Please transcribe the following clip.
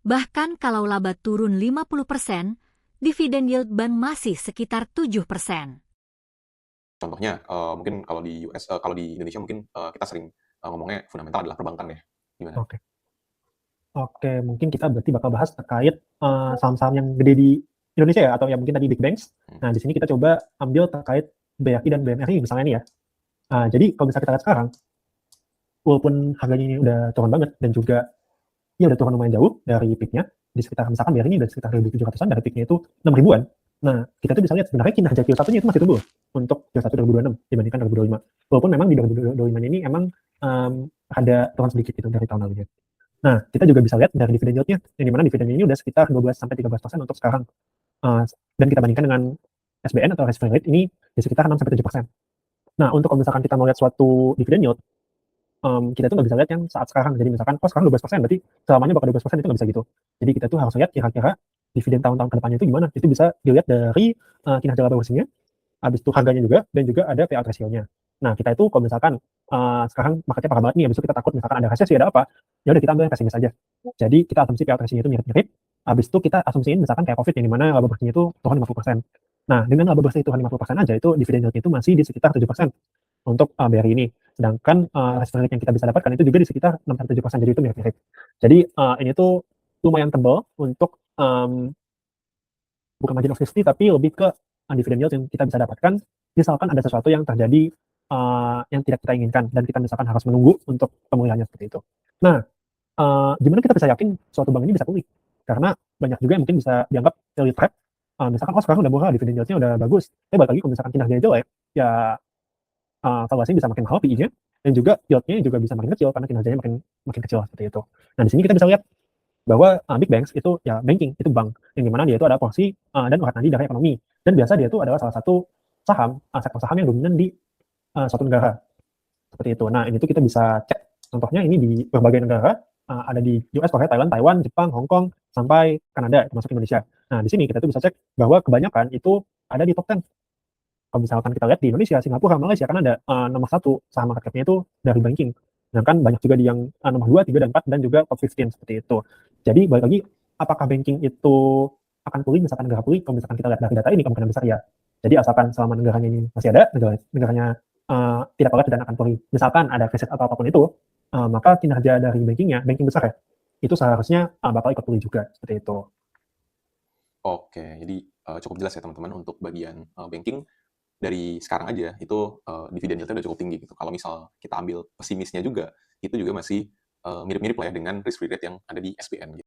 Bahkan kalau laba turun 50%, dividen yield bank masih sekitar 7%. Contohnya, mungkin kalau di US kalau di Indonesia mungkin, kita sering, ngomongnya fundamental adalah perbankan ya, gimana? Oke. Oke, mungkin kita berarti bakal bahas terkait, saham-saham yang gede di Indonesia ya, atau ya mungkin tadi big banks. Hmm. Nah, di sini kita coba ambil terkait BRI dan BMRI misalnya nih ya. Jadi kalau misalnya kita lihat sekarang, walaupun harganya ini udah turun banget dan juga ya udah turun lumayan jauh dari peak-nya, di sekitar misalkan BRI ini udah sekitar 1.700-an, dari peak-nya itu 6 ribuan. Nah, kita tuh bisa lihat sebenarnya kinerja Q1-nya itu masih tumbuh untuk Q1 2026 dibandingkan 2025. Walaupun memang di 2025 ini emang ada turun sedikit gitu dari tahun lalunya. Nah, kita juga bisa lihat dari dividen yield-nya, yang dimana dividennya ini udah sekitar 12-13% untuk sekarang. Dan kita bandingkan dengan SBN atau risk free rate ini di sekitar 6-7%. Nah, untuk kalau misalkan kita mau lihat suatu dividen yield, kita tuh nggak bisa lihat yang saat sekarang. Jadi misalkan, oh sekarang 12%, berarti selamanya bakal 12%, itu nggak bisa gitu. Jadi kita tuh harus lihat kira-kira dividen tahun-tahun ke depannya itu gimana. Itu bisa dilihat dari kinerja laba bersihnya, habis itu harganya juga, dan juga ada payout ratio-nya. Nah, kita itu kalau misalkan sekarang marketnya parah banget nih, habis itu kita takut misalkan ada resesi, ada apa, ya udah kita ambil yang pesimis aja. Jadi kita asumsi payout ratio-nya itu mirip-mirip, habis itu kita asumsiin misalkan kayak COVID yang dimana laba bersihnya itu turun 50%. Nah, dengan laba bersih turun 50% aja, itu dividen yield itu masih di sekitar 7% untuk BRI ini. Sedangkan return rate yang kita bisa dapatkan itu juga di sekitar 6-7%, jadi itu mirip-mirip. Jadi ini tuh lumayan tebal untuk bukan margin of safety, tapi lebih ke dividen yield yang kita bisa dapatkan misalkan ada sesuatu yang terjadi yang tidak kita inginkan dan kita misalkan harus menunggu untuk pemulihannya seperti itu. Nah, gimana kita bisa yakin suatu bank ini bisa pulih? Karena banyak juga yang mungkin bisa dianggap value trap. Misalkan, oh sekarang udah murah, dividen yield-nya udah bagus. Tapi balik lagi kalau misalkan kinerjanya jelek, ya valuasinya bisa makin mahal PI-nya, dan juga yield-nya juga bisa makin kecil karena kinerjanya makin makin kecil seperti itu. Nah, di sini kita bisa lihat bahwa big banks itu ya banking, itu bank yang dimana dia itu ada porsi dan urat nadi dari ekonomi, dan biasa dia itu adalah salah satu saham, sektor saham yang dominan di suatu negara seperti itu. Nah, ini tuh kita bisa cek contohnya ini di berbagai negara, ada di US, Korea, Thailand, Taiwan, Jepang, Hong Kong, sampai Kanada termasuk Indonesia. Nah, di sini kita tuh bisa cek bahwa kebanyakan itu ada di top 10. Kalau misalkan kita lihat di Indonesia, Singapura, Malaysia, kan ada nomor 1 saham market cap-nya itu dari banking. Sedangkan banyak juga di yang nomor 2, 3, dan 4, dan juga top 15 seperti itu. Jadi balik lagi, apakah banking itu akan pulih misalkan negara pulih? Kalau misalkan kita lihat dari data ini kemungkinan besar ya. Jadi asalkan selama negaranya ini masih ada, negaranya tidak kolapс dan akan pulih. Misalkan ada krisis atau apapun itu, maka kinerja dari bankingnya, banking besar ya, itu seharusnya bakal ikut pulih juga seperti itu. Oke, jadi cukup jelas ya teman-teman untuk bagian banking dari sekarang aja itu dividen yield-nya udah cukup tinggi gitu. Kalau misal kita ambil pesimisnya juga, itu juga masih mirip-mirip lah ya dengan risk free rate yang ada di SBN gitu.